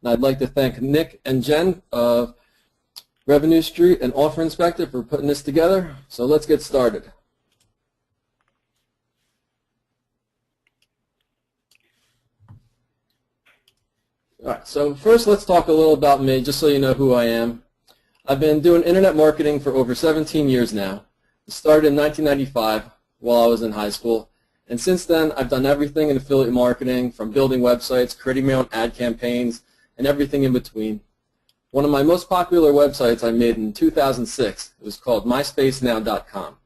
And I'd like to thank Nick and Jen of Revenue Street and Offer Inspector for putting this together. So let's get started. All right, so first let's talk a little about me, just so you know who I am. I've been doing internet marketing for over 17 years now. I started in 1995 while I was in high school, and since then I've done everything in affiliate marketing, from building websites, creating my own ad campaigns, and everything in between. One of my most popular websites I made in 2006 was called MySpaceNow.com.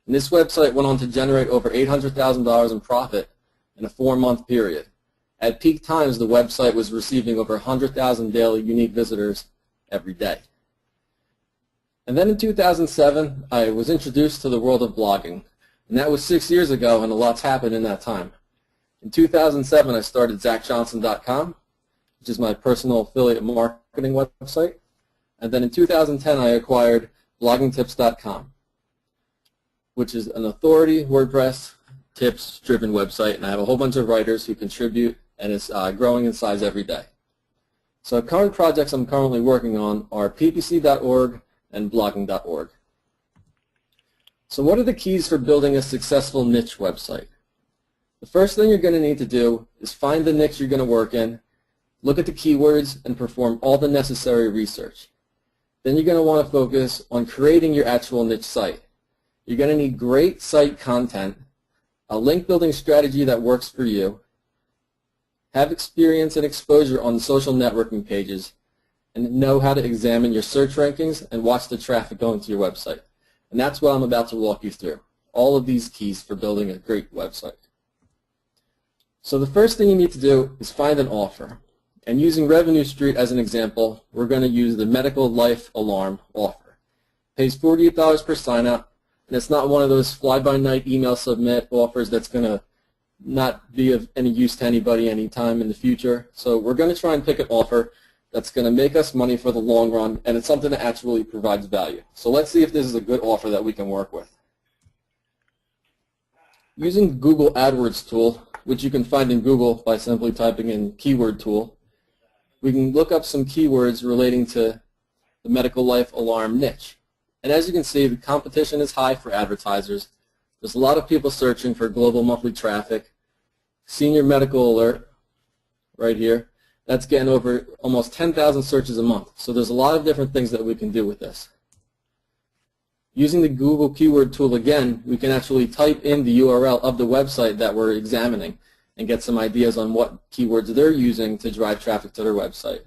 And this website went on to generate over $800,000 in profit in a 4-month period. At peak times, the website was receiving over 100,000 daily unique visitors every day. And then in 2007, I was introduced to the world of blogging. And that was 6 years ago, and a lot's happened in that time. In 2007, I started ZachJohnson.com, which is my personal affiliate marketing website. And then in 2010, I acquired bloggingtips.com, which is an authority WordPress tips-driven website. And I have a whole bunch of writers who contribute, and it's growing in size every day. So current projects I'm currently working on are ppc.org and blogging.org. So what are the keys for building a successful niche website? The first thing you're going to need to do is find the niche you're going to work in, look at the keywords, and perform all the necessary research. Then you're going to want to focus on creating your actual niche site. You're going to need great site content, a link building strategy that works for you, have experience and exposure on social networking pages, and know how to examine your search rankings and watch the traffic going to your website. And that's what I'm about to walk you through, all of these keys for building a great website. So the first thing you need to do is find an offer. And using Revenue Street as an example, we're going to use the medical life alarm offer. It pays $48 per sign up, and it's not one of those fly-by-night email submit offers that's going to not be of any use to anybody anytime in the future. So we're going to try and pick an offer that's going to make us money for the long run, and it's something that actually provides value. So let's see if this is a good offer that we can work with. Using Google AdWords tool, which you can find in Google by simply typing in keyword tool, we can look up some keywords relating to the medical life alarm niche. And as you can see, the competition is high for advertisers. There's a lot of people searching for global monthly traffic. Senior medical alert right here. That's getting over almost 10,000 searches a month. So there's a lot of different things that we can do with this. Using the Google keyword tool again, we can actually type in the URL of the website that we're examining and get some ideas on what keywords they're using to drive traffic to their website.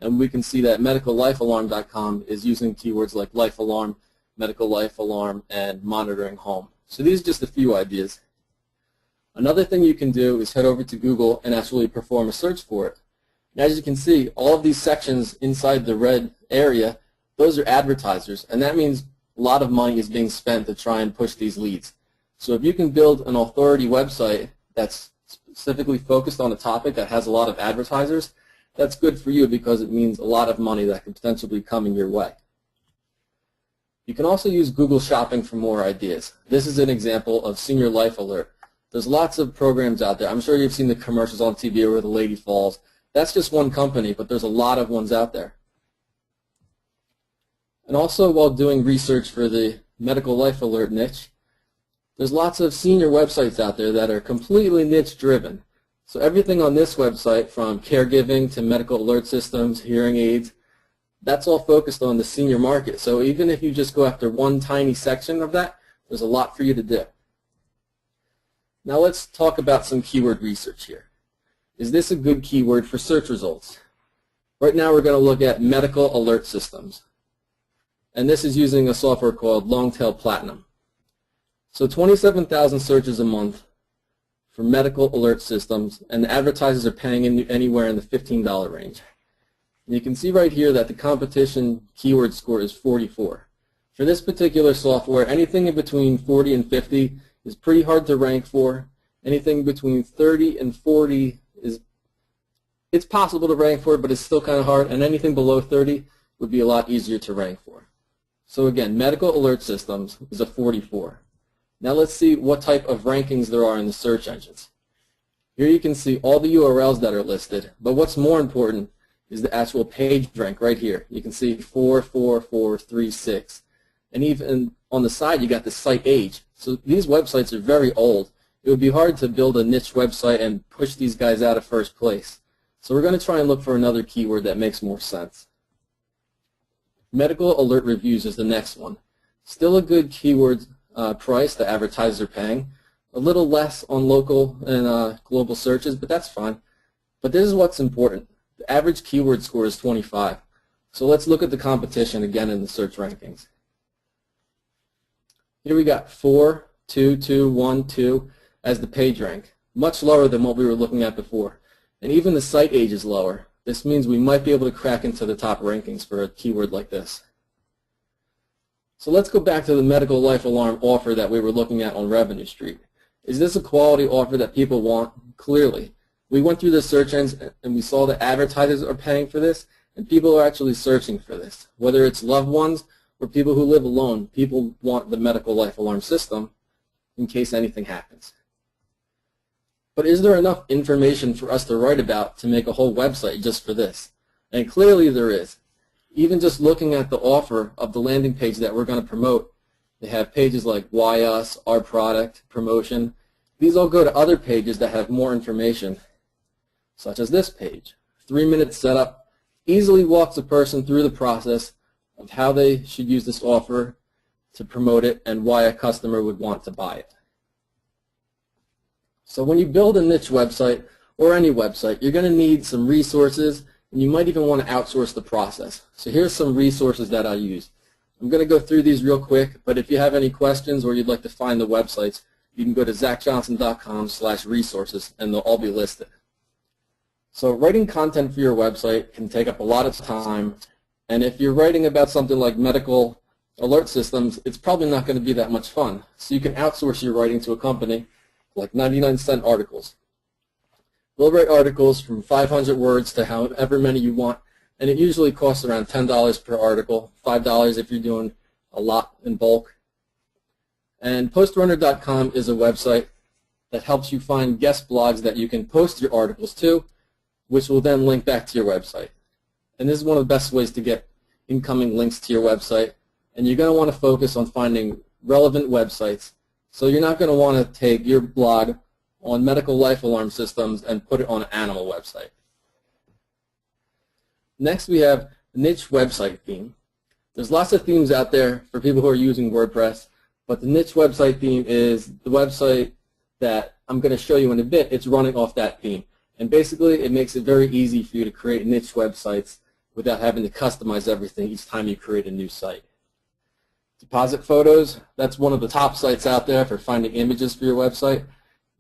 And we can see that medicallifealarm.com is using keywords like life alarm, medical life alarm, and monitoring home. So these are just a few ideas. Another thing you can do is head over to Google and actually perform a search for it. And as you can see, all of these sections inside the red area, those are advertisers, and that means a lot of money is being spent to try and push these leads. So if you can build an authority website that's specifically focused on a topic that has a lot of advertisers, that's good for you because it means a lot of money that can potentially be coming your way. You can also use Google Shopping for more ideas. This is an example of Senior Life Alert. There's lots of programs out there. I'm sure you've seen the commercials on TV where the lady falls. That's just one company, but there's a lot of ones out there. And also, while doing research for the medical life alert niche, there's lots of senior websites out there that are completely niche driven. So everything on this website, from caregiving to medical alert systems, hearing aids, that's all focused on the senior market. So even if you just go after one tiny section of that, there's a lot for you to do. Now let's talk about some keyword research here. Is this a good keyword for search results? Right now we're going to look at medical alert systems. And this is using a software called Longtail Platinum. So 27,000 searches a month for medical alert systems, and the advertisers are paying anywhere in the $15 range. And you can see right here that the competition keyword score is 44. For this particular software, anything in between 40 and 50 is pretty hard to rank for. Anything between 30 and 40 it's possible to rank for, but it's still kind of hard. And anything below 30 would be a lot easier to rank for. So again, medical alert systems is a 44. Now let's see what type of rankings there are in the search engines. Here you can see all the URLs that are listed, but what's more important is the actual page rank right here. You can see 44436. And even on the side, you got the site age. So these websites are very old. It would be hard to build a niche website and push these guys out of first place. So we're going to try and look for another keyword that makes more sense. Medical alert reviews is the next one. Still a good keyword price that advertisers are paying. A little less on local and global searches, but that's fine. But this is what's important. The average keyword score is 25. So let's look at the competition again in the search rankings. Here we got 4, 2, 2, 1, 2 as the page rank, much lower than what we were looking at before. And even the site age is lower. This means we might be able to crack into the top rankings for a keyword like this. So let's go back to the medical life alarm offer that we were looking at on Revenue Street. Is this a quality offer that people want? Clearly. We went through the search engines and we saw that advertisers are paying for this and people are actually searching for this. Whether it's loved ones or people who live alone, people want the medical life alarm system in case anything happens. But is there enough information for us to write about to make a whole website just for this? And clearly there is. Even just looking at the offer of the landing page that we're going to promote, they have pages like Why Us, Our Product, Promotion. These all go to other pages that have more information, such as this page. 3-minute setup easily walks a person through the process of how they should use this offer to promote it and why a customer would want to buy it. So when you build a niche website or any website, you're going to need some resources and you might even want to outsource the process. So here's some resources that I use. I'm going to go through these real quick, but if you have any questions or you'd like to find the websites, you can go to zachjohnson.com/resources and they'll all be listed. So writing content for your website can take up a lot of time, and if you're writing about something like medical alert systems, it's probably not going to be that much fun. So you can outsource your writing to a company like 99-cent articles. They'll write articles from 500 words to however many you want, and it usually costs around $10 per article, $5 if you're doing a lot in bulk. And postrunner.com is a website that helps you find guest blogs that you can post your articles to, which will then link back to your website. And this is one of the best ways to get incoming links to your website, and you're going to want to focus on finding relevant websites. So you're not going to want to take your blog on medical life alarm systems and put it on an animal website. Next we have the niche website theme. There's lots of themes out there for people who are using WordPress, but the niche website theme is the website that I'm going to show you in a bit. It's running off that theme. And basically it makes it very easy for you to create niche websites without having to customize everything each time you create a new site. Deposit Photos, that's one of the top sites out there for finding images for your website.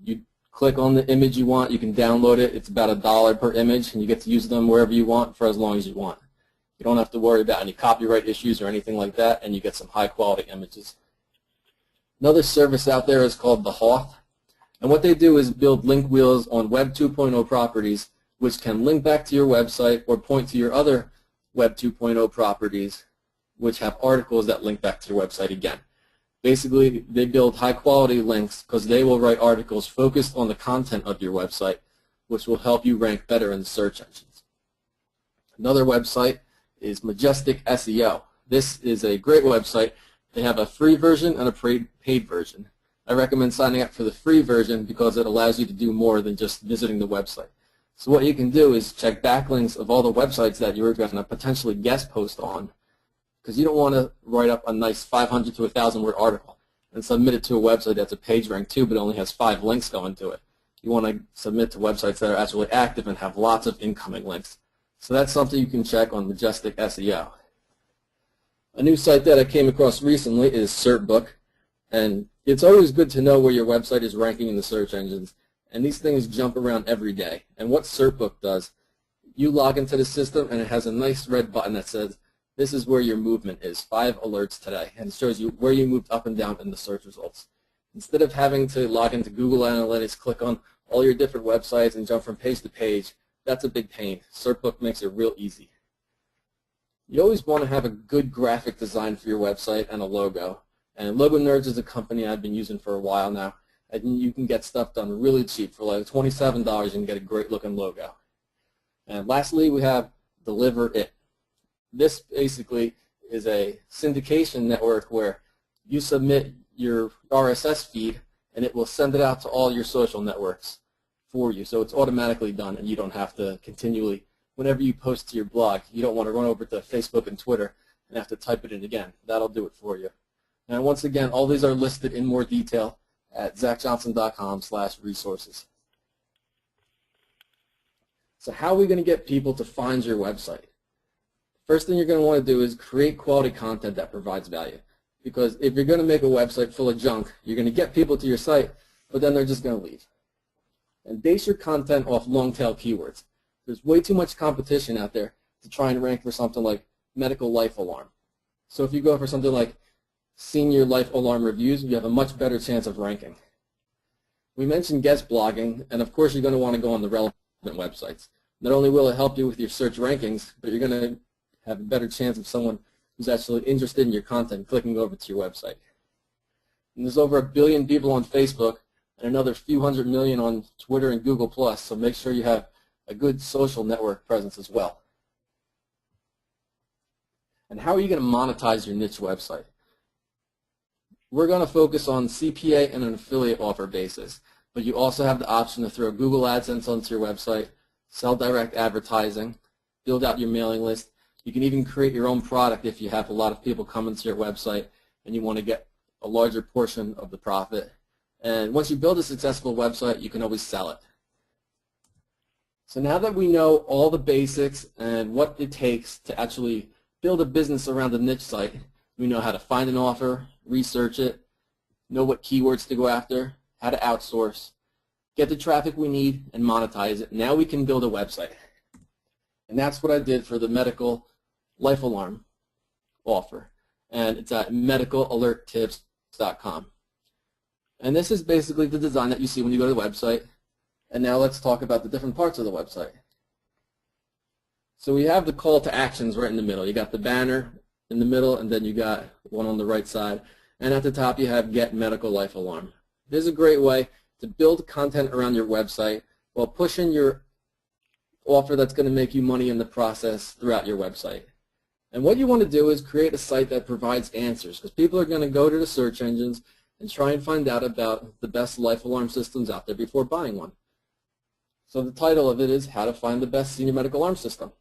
You click on the image you want, you can download it. It's about $1 per image, and you get to use them wherever you want for as long as you want. You don't have to worry about any copyright issues or anything like that, and you get some high-quality images. Another service out there is called The Hoth, and what they do is build link wheels on Web 2.0 properties, which can link back to your website or point to your other Web 2.0 properties, which have articles that link back to your website again. Basically, they build high-quality links because they will write articles focused on the content of your website, which will help you rank better in the search engines. Another website is Majestic SEO. This is a great website. They have a free version and a paid version. I recommend signing up for the free version because it allows you to do more than just visiting the website. So what you can do is check backlinks of all the websites that you're going to potentially guest post on, because you don't want to write up a nice 500 to 1,000 word article and submit it to a website that's a page rank too but only has 5 links going to it. You want to submit to websites that are actually active and have lots of incoming links. So that's something you can check on Majestic SEO. A new site that I came across recently is Certbook, and it's always good to know where your website is ranking in the search engines, and these things jump around every day. And what Certbook does, you log into the system and it has a nice red button that says, this is where your movement is, 5 alerts today, and it shows you where you moved up and down in the search results. Instead of having to log into Google Analytics, click on all your different websites and jump from page to page, that's a big pain. Certbook makes it real easy. You always want to have a good graphic design for your website and a logo. And Logo Nerds is a company I've been using for a while now, and you can get stuff done really cheap. For like $27, you can get a great looking logo. And lastly, we have Deliver It. This basically is a syndication network where you submit your RSS feed and it will send it out to all your social networks for you. So it's automatically done and you don't have to continually, whenever you post to your blog, you don't want to run over to Facebook and Twitter and have to type it in again. That'll do it for you. And once again, all these are listed in more detail at zachjohnson.com/resources. So how are we going to get people to find your website? First thing you're going to want to do is create quality content that provides value. Because if you're going to make a website full of junk, you're going to get people to your site, but then they're just going to leave. And base your content off long-tail keywords. There's way too much competition out there to try and rank for something like medical life alarm. So if you go for something like senior life alarm reviews, you have a much better chance of ranking. We mentioned guest blogging, and of course you're going to want to go on the relevant websites. Not only will it help you with your search rankings, but you're going to have a better chance of someone who's actually interested in your content clicking over to your website. And there's over 1 billion people on Facebook and another few hundred million on Twitter and Google+, so make sure you have a good social network presence as well. And how are you going to monetize your niche website? We're going to focus on CPA and an affiliate offer basis, but you also have the option to throw Google AdSense onto your website, sell direct advertising, build out your mailing list. You can even create your own product if you have a lot of people coming to your website and you want to get a larger portion of the profit. And once you build a successful website, you can always sell it. So now that we know all the basics and what it takes to actually build a business around a niche site, we know how to find an offer, research it, know what keywords to go after, how to outsource, get the traffic we need, and monetize it. Now we can build a website. And that's what I did for the medical life alarm offer. And it's at medicalalerttips.com. And this is basically the design that you see when you go to the website. And now let's talk about the different parts of the website. So we have the call to actions right in the middle. You got the banner in the middle, and then you got one on the right side. And at the top you have Get Medical Life Alarm. This is a great way to build content around your website while pushing your offer that's going to make you money in the process throughout your website. And what you want to do is create a site that provides answers, because people are going to go to the search engines and try and find out about the best life alarm systems out there before buying one. So the title of it is How to Find the Best Senior Medical Alarm System.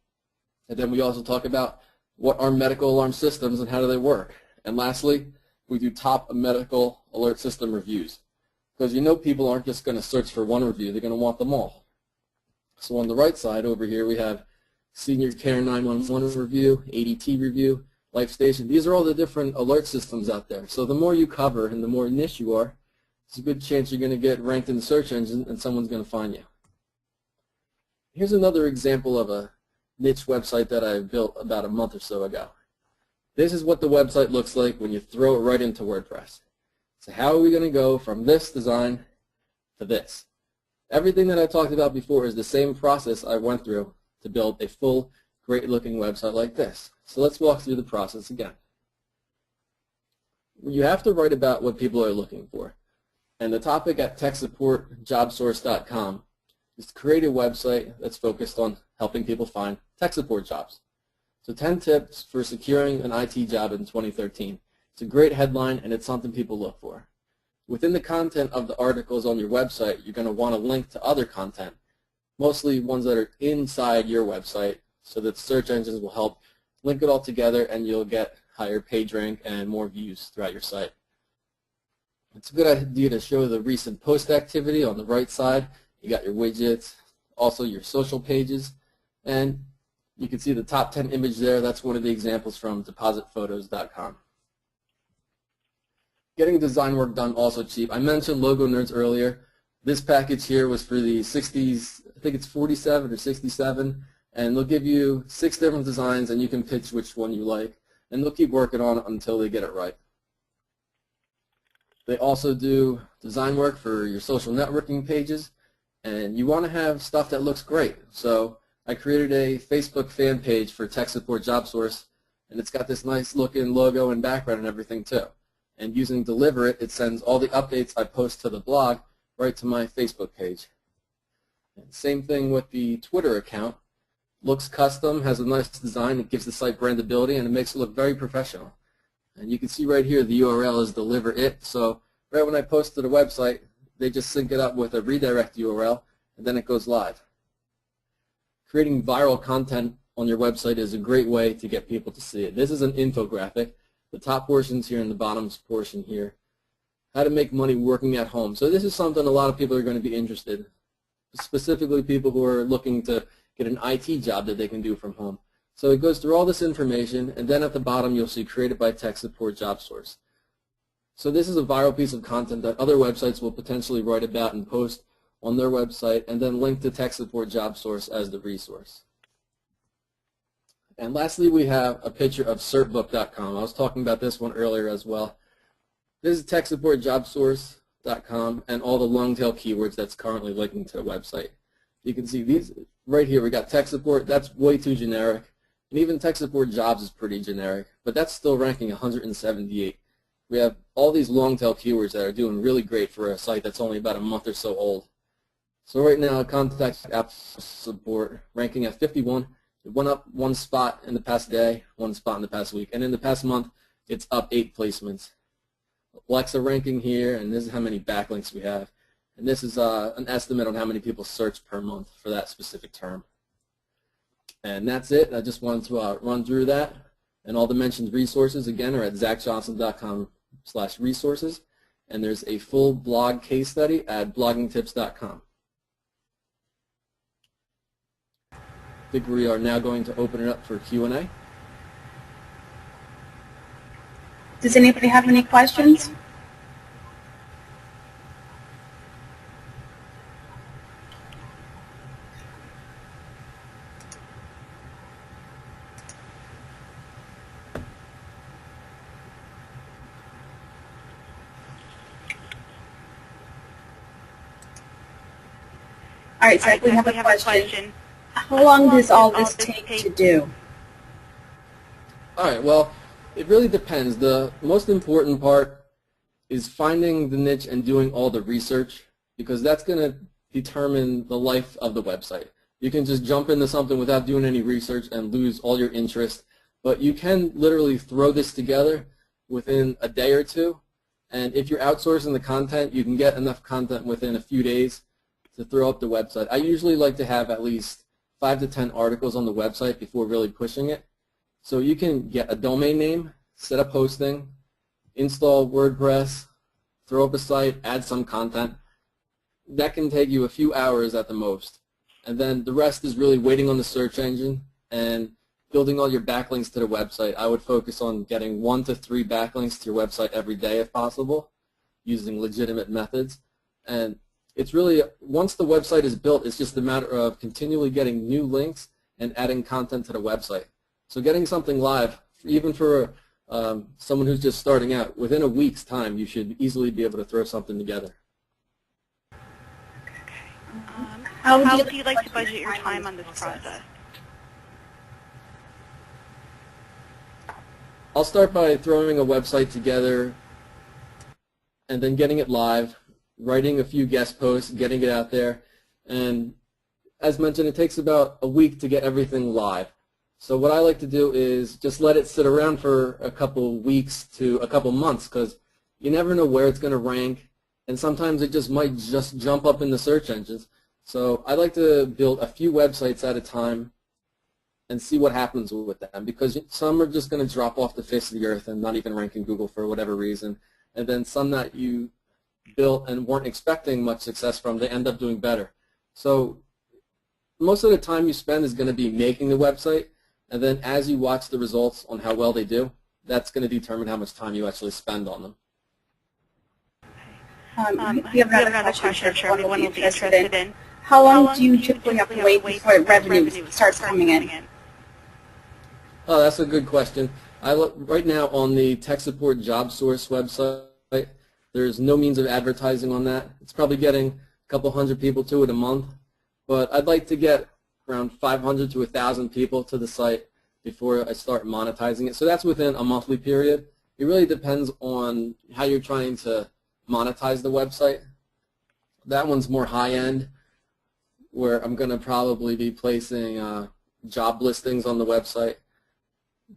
And then we also talk about what are medical alarm systems and how do they work. And lastly, we do top medical alert system reviews. Because you know people aren't just going to search for one review, they're going to want them all. So on the right side over here we have Senior Care 911 review, ADT review, Life Station. These are all the different alert systems out there. So the more you cover and the more niche you are, there's a good chance you're going to get ranked in the search engine and someone's going to find you. Here's another example of a niche website that I built about a month or so ago. This is what the website looks like when you throw it right into WordPress. So how are we going to go from this design to this? Everything that I talked about before is the same process I went through to build a full, great-looking website like this. So let's walk through the process again. You have to write about what people are looking for. And the topic at techsupportjobsource.com is to create a website that's focused on helping people find tech support jobs. So 10 tips for securing an IT job in 2013. It's a great headline and it's something people look for. Within the content of the articles on your website, you're going to want to link to other content, mostly ones that are inside your website, so that search engines will help link it all together and you'll get higher page rank and more views throughout your site. It's a good idea to show the recent post activity on the right side. You got your widgets, also your social pages, and you can see the top 10 image there. That's one of the examples from depositphotos.com. Getting design work done also cheap. I mentioned Logo Nerds earlier. This package here was for the 60s, I think it's 47 or 67, and they'll give you 6 different designs and you can pitch which one you like, and they'll keep working on it until they get it right. They also do design work for your social networking pages, and you want to have stuff that looks great. So I created a Facebook fan page for Tech Support Job Source, and it's got this nice looking logo and background and everything too. And using Deliver It, it sends all the updates I post to the blog right to my Facebook page. And same thing with the Twitter account. looks custom, has a nice design, it gives the site brandability, and it makes it look very professional. And you can see right here the URL is deliver it. So right when I post to the website, they just sync it up with a redirect URL, and then it goes live. Creating viral content on your website is a great way to get people to see it. This is an infographic. The top portion's here and the bottom portion here. How to make money working at home. So this is something a lot of people are going to be interested in, specifically people who are looking to get an IT job that they can do from home. So it goes through all this information, and then at the bottom you'll see created by tech support job source. So this is a viral piece of content that other websites will potentially write about and post on their website, and then link to tech support job source as the resource. And lastly, we have a picture of certbook.com. I was talking about this one earlier as well. This is techsupportjobsource.com and all the long tail keywords that's currently linking to the website. You can see these right here. We got tech support. That's way too generic. And even tech support jobs is pretty generic, but that's still ranking 178. We have all these long tail keywords that are doing really great for a site that's only about a month or so old. So right now, contact app support ranking at 51. It went up one spot in the past day, one spot in the past week, and in the past month, it's up 8 placements. Alexa ranking here, and this is how many backlinks we have. And this is an estimate on how many people search per month for that specific term. And that's it. I just wanted to run through that. And all the mentioned resources, again, are at zachjohnson.com/resources. And there's a full blog case study at bloggingtips.com. I think we are now going to open it up for Q&A. Does anybody have any questions? All right, Zach, we have a question. How long does all this take to do? All right, well, it really depends. The most important part is finding the niche and doing all the research, because that's going to determine the life of the website. You can just jump into something without doing any research and lose all your interest, but you can literally throw this together within a day or two, and if you're outsourcing the content, you can get enough content within a few days to throw up the website. I usually like to have at least 5 to 10 articles on the website before really pushing it. So you can get a domain name, set up hosting, install WordPress, throw up a site, add some content. That can take you a few hours at the most. And then the rest is really waiting on the search engine and building all your backlinks to the website. I would focus on getting 1 to 3 backlinks to your website every day if possible, using legitimate methods. And it's really, once the website is built, it's just a matter of continually getting new links and adding content to the website. So getting something live, even for someone who's just starting out, within a week's time, you should easily be able to throw something together. How do you like to budget your time on this process? I'll start by throwing a website together and then getting it live, writing a few guest posts, getting it out there, and as mentioned, it takes about a week to get everything live. So what I like to do is just let it sit around for a couple weeks to a couple months, because you never know where it's going to rank, and sometimes it just might just jump up in the search engines. So I like to build a few websites at a time and see what happens with them, because some are just going to drop off the face of the earth and not even rank in Google for whatever reason, and then some that you built and weren't expecting much success from, they end up doing better. So most of the time you spend is going to be making the website, and then as you watch the results on how well they do, that's going to determine how much time you actually spend on them. We have another question I'm sure everyone will be interested in. How long do you typically have to wait before revenue starts coming in? Oh, that's a good question. Right now on the Tech Support Job Source website, there's no means of advertising on that. It's probably getting a couple hundred people to it a month, but I'd like to get around 500 to 1,000 people to the site before I start monetizing it. So that's within a monthly period. It really depends on how you're trying to monetize the website. That one's more high-end, where I'm going to probably be placing job listings on the website.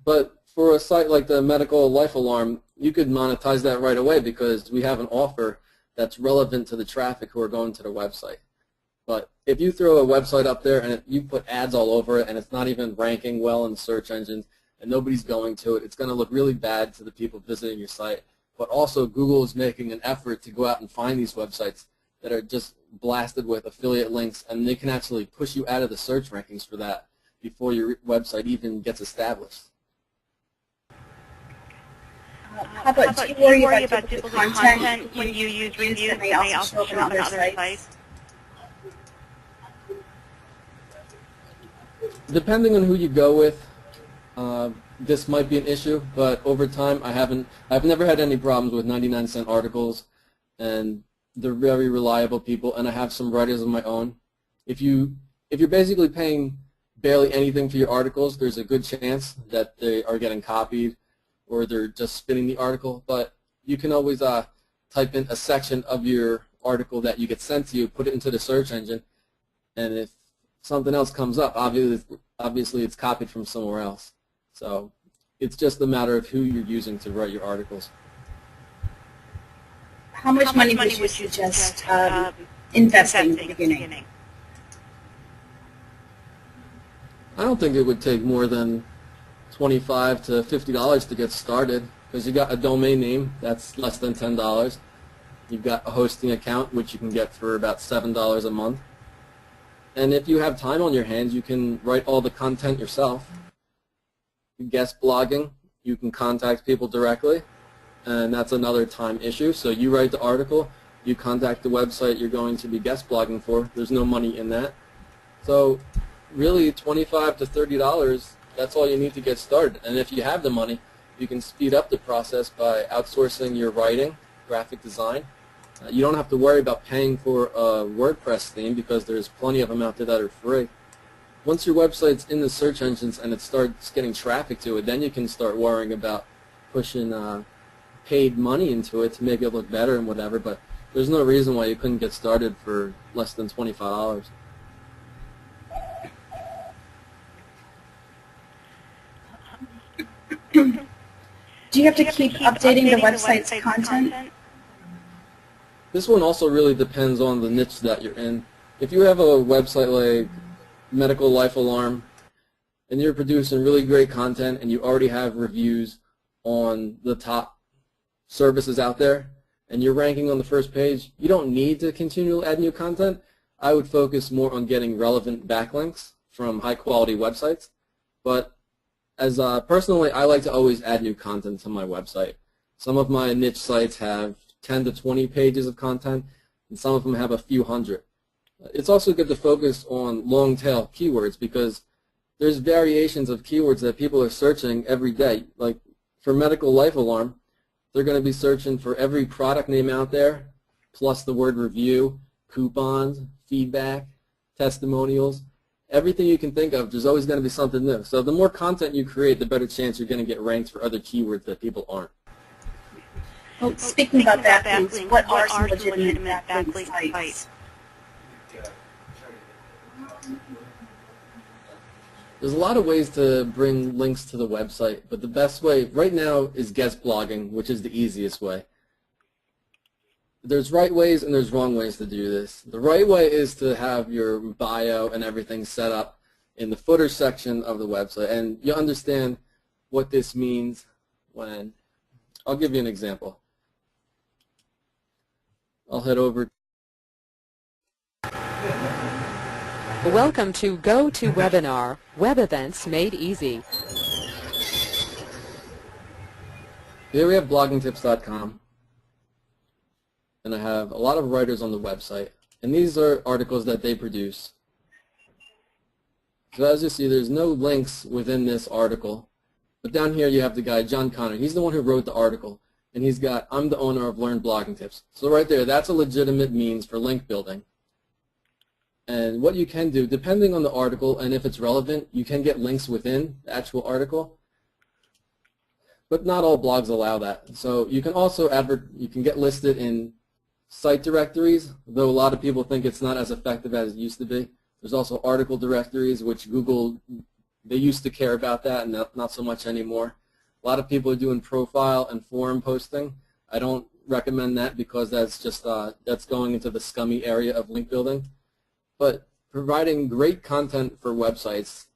But for a site like the Medical Life Alarm, you could monetize that right away because we have an offer that's relevant to the traffic who are going to the website. But if you throw a website up there and you put ads all over it and it's not even ranking well in the search engines and nobody's going to it, it's going to look really bad to the people visiting your site. But also Google is making an effort to go out and find these websites that are just blasted with affiliate links, and they can actually push you out of the search rankings for that before your website even gets established. How about, do you worry about duplicate content when you use reviews that may also show up on other sites? Depending on who you go with, this might be an issue, but over time I've never had any problems with 99-cent articles, and they're very reliable people, and I have some writers of my own. If you're basically paying barely anything for your articles, there's a good chance that they are getting copied or they're just spinning the article, but you can always type in a section of your article that you get sent to you, put it into the search engine, and if something else comes up, obviously it's copied from somewhere else. So it's just a matter of who you're using to write your articles. How much money would you suggest investing in the beginning? I don't think it would take more than $25 to $50 to get started, because you got a domain name that's less than $10. You've got a hosting account, which you can get for about $7 a month. And if you have time on your hands, you can write all the content yourself. Guest blogging, you can contact people directly, and that's another time issue. So you write the article, you contact the website you're going to be guest blogging for. There's no money in that. So really $25 to $30, that's all you need to get started. And if you have the money, you can speed up the process by outsourcing your writing, graphic design. You don't have to worry about paying for a WordPress theme because there's plenty of them out there that are free. Once your website's in the search engines and it starts getting traffic to it, then you can start worrying about pushing paid money into it to make it look better and whatever, but there's no reason why you couldn't get started for less than $25. Do you have to keep updating the website's content? This one also really depends on the niche that you're in. If you have a website like Medical Life Alarm and you're producing really great content and you already have reviews on the top services out there and you're ranking on the first page, you don't need to continually add new content. I would focus more on getting relevant backlinks from high-quality websites. But as personally, I like to always add new content to my website. Some of my niche sites have 10 to 20 pages of content, and some of them have a few hundred. It's also good to focus on long-tail keywords because there's variations of keywords that people are searching every day. Like for Medical Life Alarm, they're going to be searching for every product name out there, plus the word review, coupons, feedback, testimonials. Everything you can think of, there's always going to be something new. So the more content you create, the better chance you're going to get ranked for other keywords that people aren't. Well, speaking about backlinks, what are some legitimate backlink sites? There's a lot of ways to bring links to the website, but the best way right now is guest blogging, which is the easiest way. There's right ways and there's wrong ways to do this. The right way is to have your bio and everything set up in the footer section of the website, and you understand what this means when, I'll give you an example. I'll head over. Welcome to GoToWebinar, web events made easy. Here we have bloggingtips.com, and I have a lot of writers on the website, and these are articles that they produce. So as you see, there's no links within this article, but down here you have the guy, John Connor. He's the one who wrote the article, and he's got, I'm the owner of Learn Blogging Tips. So right there, that's a legitimate means for link building. And what you can do, depending on the article and if it's relevant, you can get links within the actual article. But not all blogs allow that. So you can also you can get listed in site directories, though a lot of people think it's not as effective as it used to be. There's also article directories, which Google They used to care about that, and not so much anymore. A lot of people are doing profile and forum posting. I don't recommend that because that's just that's going into the scummy area of link building. But providing great content for websites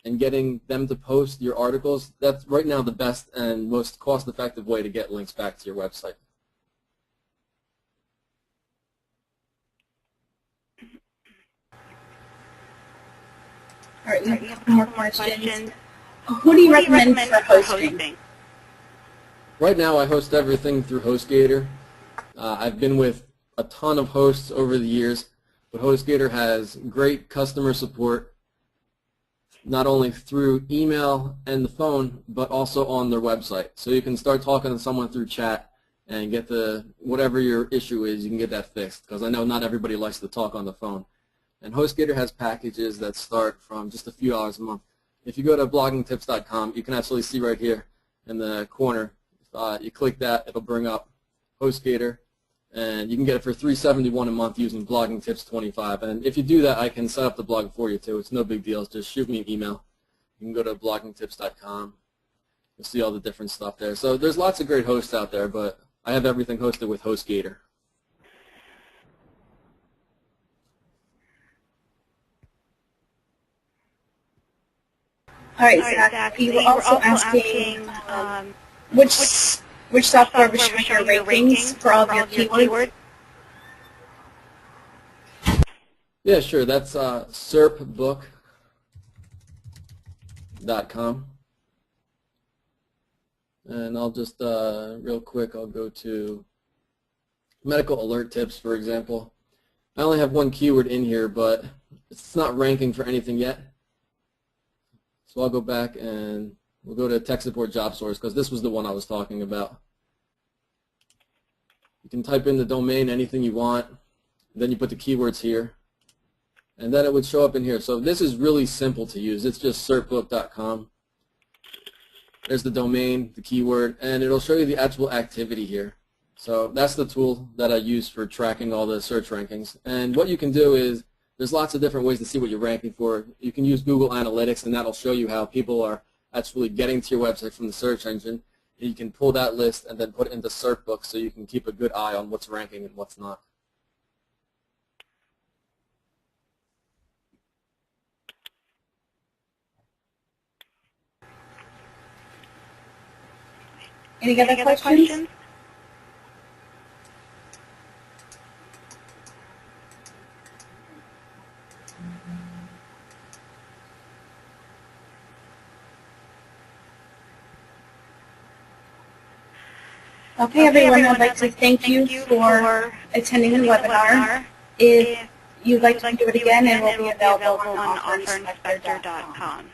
and getting them to post your articles, that's right now the best and most cost-effective way to get links back to your website. All right, we have a couple more questions. Who do you recommend for hosting? Right now I host everything through HostGator. I've been with a ton of hosts over the years, but HostGator has great customer support, not only through email and the phone, but also on their website. So you can start talking to someone through chat and get whatever your issue is, you can get that fixed, because I know not everybody likes to talk on the phone. And HostGator has packages that start from just a few dollars a month. If you go to bloggingtips.com, you can actually see right here in the corner, you click that, it'll bring up HostGator, and you can get it for $371 a month using Blogging Tips 25. And if you do that, I can set up the blog for you too. It's no big deal. Just shoot me an email. You can go to bloggingtips.com. You'll see all the different stuff there. So there's lots of great hosts out there, but I have everything hosted with HostGator. All right, Zach, you were also asking which software will show your rankings for all of your keywords? Yeah, sure. That's serpbook.com. And I'll just, real quick, I'll go to medical alert tips, for example. I only have one keyword in here, but it's not ranking for anything yet. So I'll go back and we'll go to tech support job source, because this was the one I was talking about. You can type in the domain, anything you want, then you put the keywords here, and then it would show up in here. So this is really simple to use. It's just serpbook.com. There's the domain, the keyword, and it'll show you the actual activity here. So that's the tool that I use for tracking all the search rankings. And what you can do is, there's lots of different ways to see what you're ranking for. You can use Google Analytics, and that'll show you how people are actually getting to your website from the search engine. And you can pull that list and then put it into SERPbook so you can keep a good eye on what's ranking and what's not. Any other questions? Okay, everyone, I'd like to thank you for attending the webinar. If you'd like to do it again, it will be available on offerinspector.com.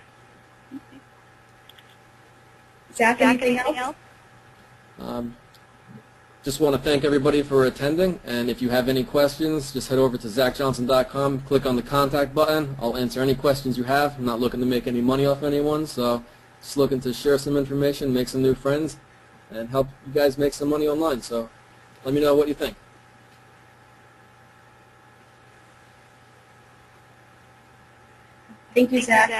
Zach, anything else? Just want to thank everybody for attending, and if you have any questions, just head over to zachjohnson.com, click on the contact button. I'll answer any questions you have. I'm not looking to make any money off anyone, so just looking to share some information, make some new friends, and help you guys make some money online. So let me know what you think. Thank you, Zach.